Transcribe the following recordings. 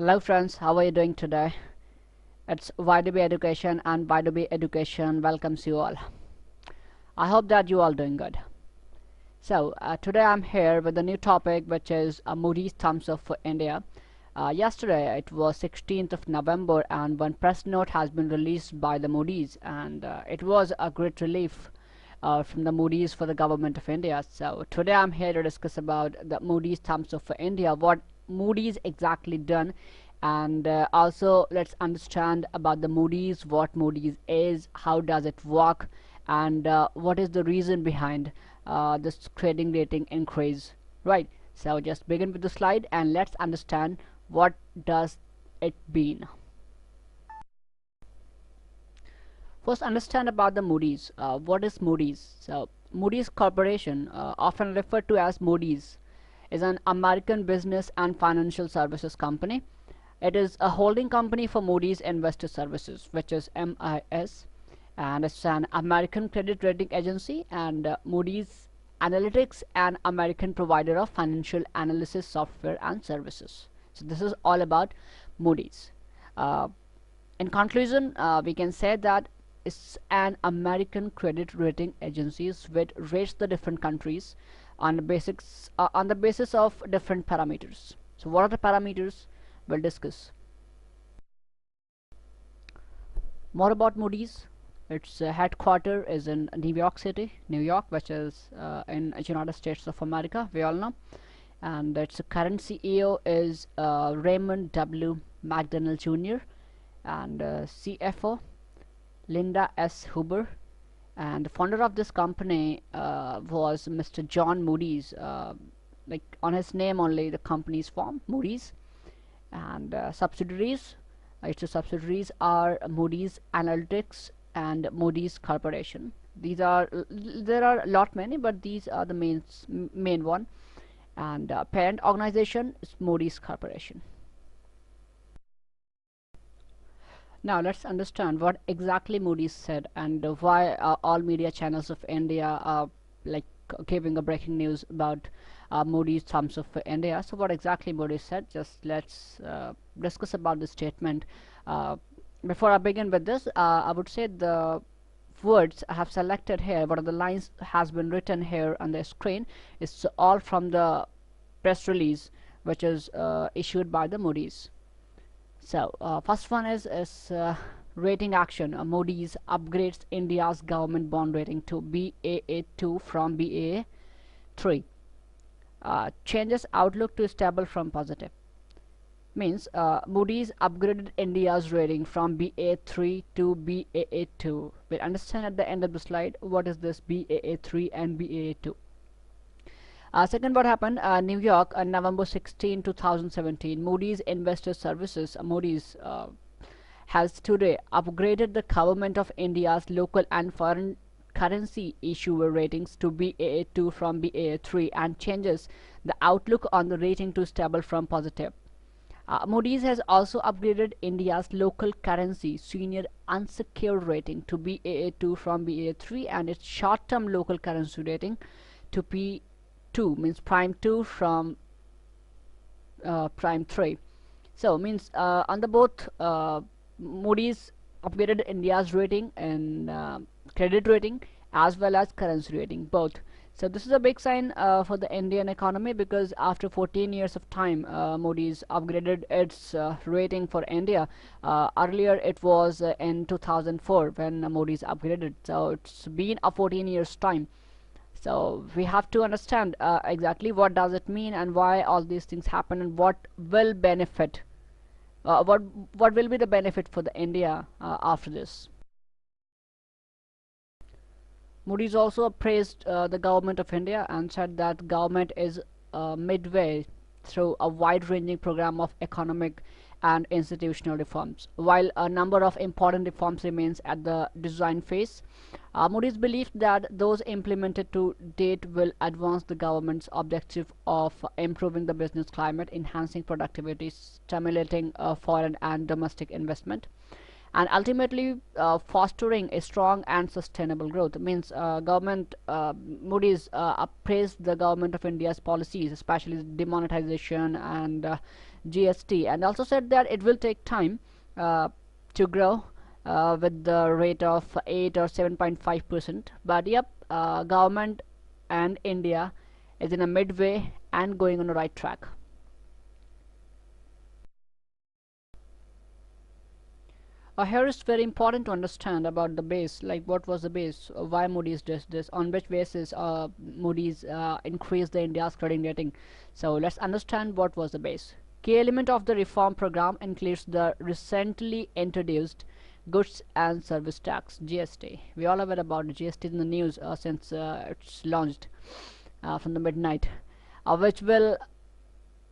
Hello friends, how are you doing today? It's Y2B Education and Y2B Education welcomes you all. I hope that you all doing good. Today I'm here with a new topic which is Moody's thumbs up for India. Yesterday it was 16th of November and one press note has been released by the Moody's, and it was a great relief from the Moody's for the government of India. So today I'm here to discuss about the Moody's thumbs up for India, what Moody's exactly done, and also let's understand about the Moody's, what Moody's is, how does it work, and what is the reason behind this trading rating increase. Right, so just begin with the slide and let's understand what does it mean. First, understand about the Moody's. What is Moody's? So Moody's Corporation, often referred to as Moody's, is an American business and financial services company. It is a holding company for Moody's Investor Services, which is MIS, and it's an American credit rating agency, and Moody's Analytics, an American provider of financial analysis software and services. So this is all about Moody's. In conclusion, we can say that it's an American credit rating agencies which rates the different countries on the basis of different parameters. So what are the parameters? We'll discuss more about Moody's. Its headquarter is in New York City, New York, which is in United States of America, we all know. And its current CEO is Raymond W. McDonnell Jr. and CFO Linda S. Huber, and the founder of this company was Mr. John Moody's. Like on his name only the company's form, Moody's, and subsidiaries. Its subsidiaries are Moody's Analytics and Moody's Corporation. There are a lot many, but these are the main one. And parent organization is Moody's Corporation. Now let's understand what exactly Moody's said and why all media channels of India are like giving a breaking news about Moody's thumbs up for India. So what exactly Moody's said? Just let's discuss about this statement. Before I begin with this, I would say the words I have selected here, what are the lines has been written here on the screen, is all from the press release which is issued by the Moody's. So first one is rating action. Moody's upgrades India's government bond rating to Baa2 from Baa3. Changes outlook to stable from positive. Means Moody's upgraded India's rating from Baa3 to Baa2. We'll understand at the end of the slide what is this Baa3 and Baa2. Second, what happened? New York, November 16, 2017. Moody's Investor Services, Moody's, has today upgraded the government of India's local and foreign currency issuer ratings to Baa2 from Baa3 and changes the outlook on the rating to stable from positive. Moody's has also upgraded India's local currency senior unsecured rating to Baa2 from Baa3 and its short-term local currency rating to P2, means prime 2 from prime 3. So means on the both Moody's upgraded India's rating and credit rating as well as currency rating both. So this is a big sign for the Indian economy, because after 14 years of time Moody's upgraded its rating for India. Earlier it was in 2004 when Moody's upgraded, so it's been a 14 years time. So we have to understand exactly what does it mean and why all these things happen and what will benefit, what will be the benefit for the India after this. Moody's also praised the government of India and said that government is midway through a wide-ranging program of economic and institutional reforms. While a number of important reforms remains at the design phase, Moody's believes that those implemented to date will advance the government's objective of improving the business climate, enhancing productivity, stimulating foreign and domestic investment, and ultimately fostering a strong and sustainable growth. Means government Moody's praised the government of India's policies, especially demonetization and GST, and also said that it will take time to grow with the rate of 8 or 7.5%. But yep, government and India is in a midway and going on the right track. Here it's very important to understand about the base, like what was the base, why Moody's does this, on which basis Moody's increased the India's credit rating. So let's understand what was the base. Key element of the reform program includes the recently introduced goods and service tax (GST). We all aware about GST in the news since it's launched from the midnight, which will,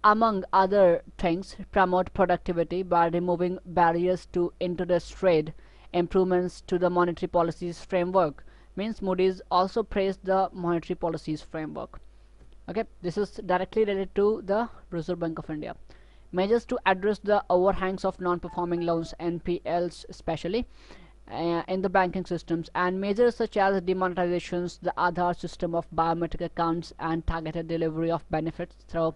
among other things, promote productivity by removing barriers to interest trade, improvements to the monetary policies framework. Means Moody's also praised the monetary policies framework. Okay, this is directly related to the Reserve Bank of India. Measures to address the overhangs of non-performing loans (NPLs) especially in the banking systems, and measures such as demonetizations, the Aadhaar system of biometric accounts, and targeted delivery of benefits through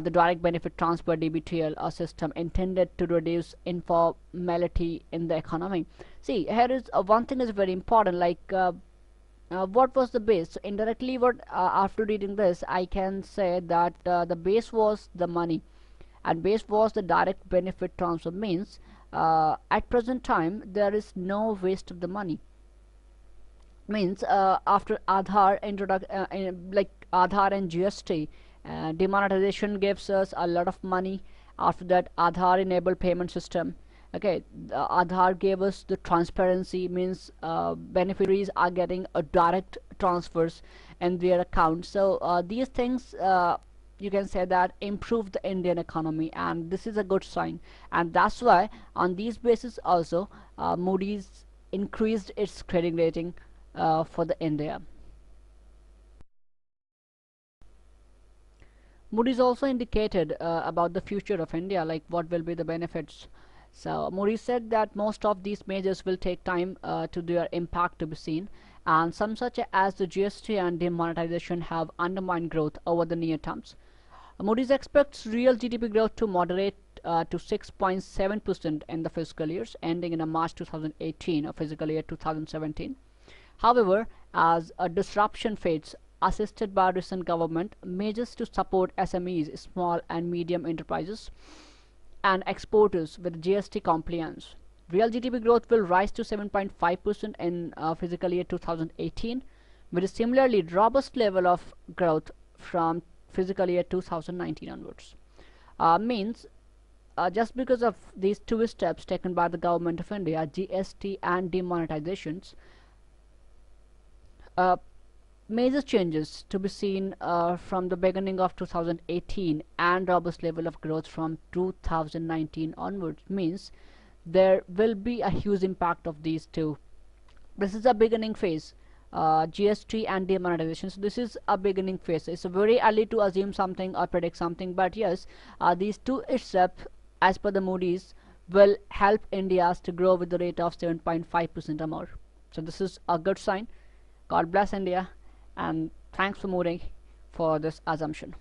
the direct benefit transfer (DBTL), a system intended to reduce informality in the economy. See, here is one thing is very important, like what was the base? So indirectly, what after reading this, I can say that the base was the money, and base was the direct benefit transfer. Means at present time there is no waste of the money. Means after Aadhaar like Aadhaar and GST, demonetization gives us a lot of money. After that, Aadhaar enabled payment system. Okay, the Aadhaar gave us the transparency. Means beneficiaries are getting a direct transfers in their account. So these things, you can say that improve the Indian economy, and this is a good sign, and that's why on these basis also Moody's increased its credit rating for the India. Moody's also indicated about the future of India, like what will be the benefits. So Moody's said that most of these measures will take time to their impact to be seen, and some such as the GST and demonetization have undermined growth over the near terms. Moody's expects real GDP growth to moderate to 6.7% in the fiscal years ending in March 2018 or fiscal year 2017. However, as a disruption fades, assisted by recent government measures to support SMEs, small and medium enterprises, and exporters with GST compliance, real GDP growth will rise to 7.5% in fiscal year 2018, with a similarly robust level of growth from fiscal year 2019 onwards. Means just because of these two steps taken by the government of India, GST and demonetizations, uh, major changes to be seen from the beginning of 2018 and robust level of growth from 2019 onwards. Means there will be a huge impact of these two. This is a beginning phase, GST and demonetization. So this is a beginning phase. It's very early to assume something or predict something, but yes, these two steps, as per the Moody's, will help India to grow with the rate of 7.5% or more. So this is a good sign. God bless India, and thanks for Moody for this assumption.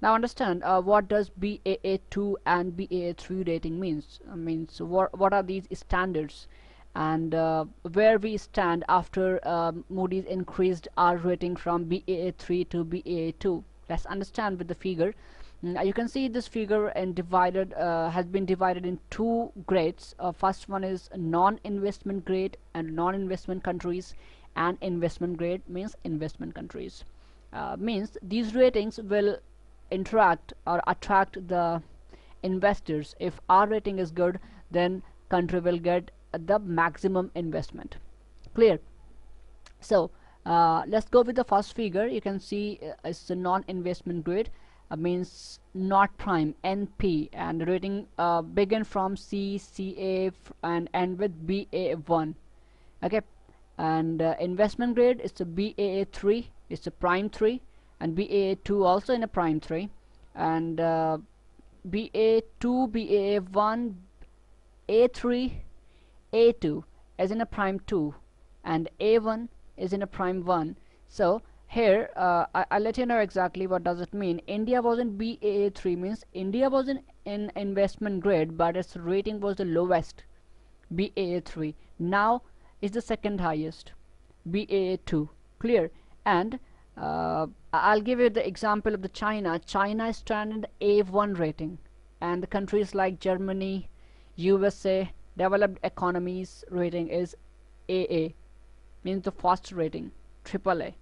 Now understand what does BAA2 and BAA3 rating means. Means what are these standards, and where we stand after Moody's increased our rating from BAA3 to BAA2. Let's understand with the figure. You can see this figure and divided has been divided in two grades. First one is non-investment grade and non-investment countries, and investment grade means investment countries. Means these ratings will interact or attract the investors. If our rating is good, then country will get the maximum investment. Clear? So let's go with the first figure. You can see it's a non-investment grade, means not prime, NP, and the rating begin from C, CA, and end with BA1. Okay, and investment grade is a BAA3, it's a prime 3, and BAA2 also in a prime 3, and BA2, BA1, A3, A2 is in a prime 2, and A1 is in a prime 1. So here I'll let you know exactly what does it mean. India was in BAA3, means India was in investment grade, but its rating was the lowest, BAA3. Now is the second highest, BAA2. Clear? And I'll give you the example of the China. China is standard A1 rating, and the countries like Germany, USA, developed economies rating is AA, means the fast rating, AAA.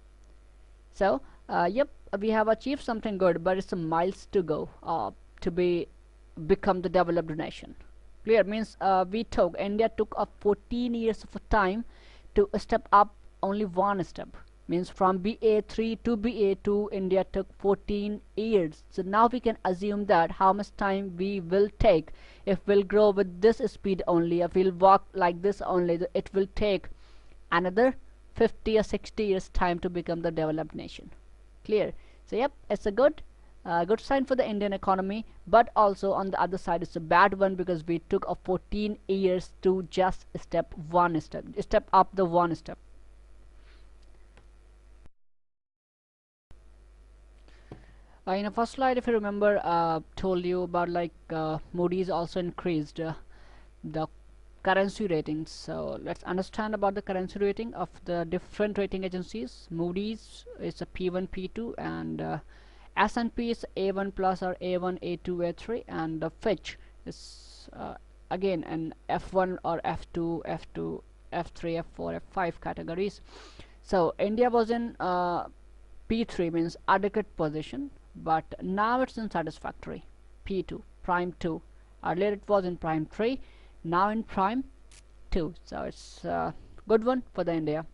So yep, we have achieved something good, but it's a miles to go to become the developed nation. Clear? Means India took 14 years of time to step up only one step. Means from BA3 to BA2, India took 14 years. So now we can assume that how much time we will take if we'll grow with this speed only, if we'll walk like this only, it will take another 50 or 60 years time to become the developed nation. Clear? So yep, it's a good sign for the Indian economy, but also on the other side it's a bad one, because we took 14 years to just step up the one step. In the first slide, if you remember, told you about like Moody's also increased the currency ratings. So let's understand about the currency rating of the different rating agencies. Moody's is a P1, P2, and S&P is A1 plus or A1, A2, A3, and Fitch is again an F1 or F2, F2, F3, F4, F5 categories. So India was in P3, means adequate position, but now it's in satisfactory, P2, prime 2. Earlier it was in prime 3, now in prime 2. So it's a good one for the India.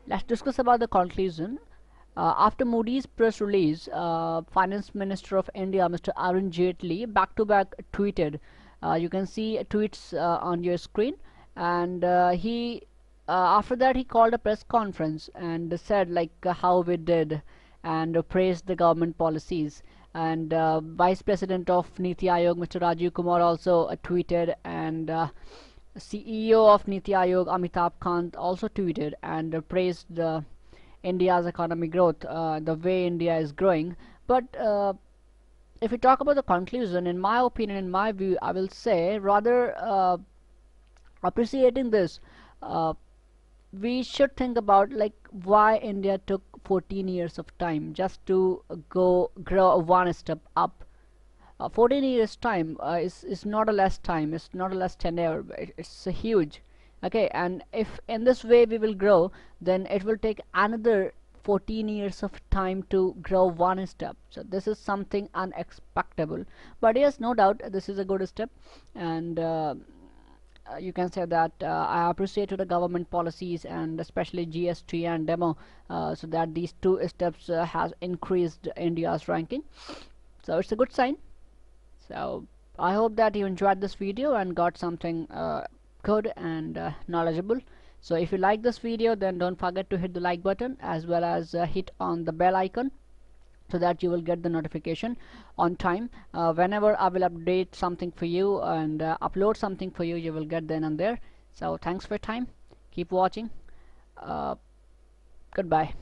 Let's discuss about the conclusion. After Moody's press release, Finance Minister of India, Mr. Arun Jaitley, back-to-back tweeted. You can see tweets on your screen, and he after that he called a press conference and said like how we did, and praised the government policies. And Vice President of Niti Aayog, Mr. Rajiv Kumar, also tweeted, and CEO of Niti Aayog, Amitabh Kant, also tweeted and praised India's economic growth, the way India is growing. But if we talk about the conclusion, in my opinion, in my view, I will say rather appreciating this, we should think about like why India took 14 years of time just to grow one step up. 14 years time is not a less time, it's not a less tenure, it's a huge. Okay, and if in this way we will grow, then it will take another 14 years of time to grow one step. So this is something unexpectable, but yes, no doubt this is a good step. And you can say that I appreciate the government policies, and especially GST and demo, so that these two steps has increased India's ranking. So it's a good sign. So I hope that you enjoyed this video and got something good and knowledgeable. So if you like this video, then don't forget to hit the like button, as well as hit on the bell icon, so that you will get the notification on time. Whenever I will update something for you and upload something for you, you will get then and there. So thanks for your time, keep watching, goodbye.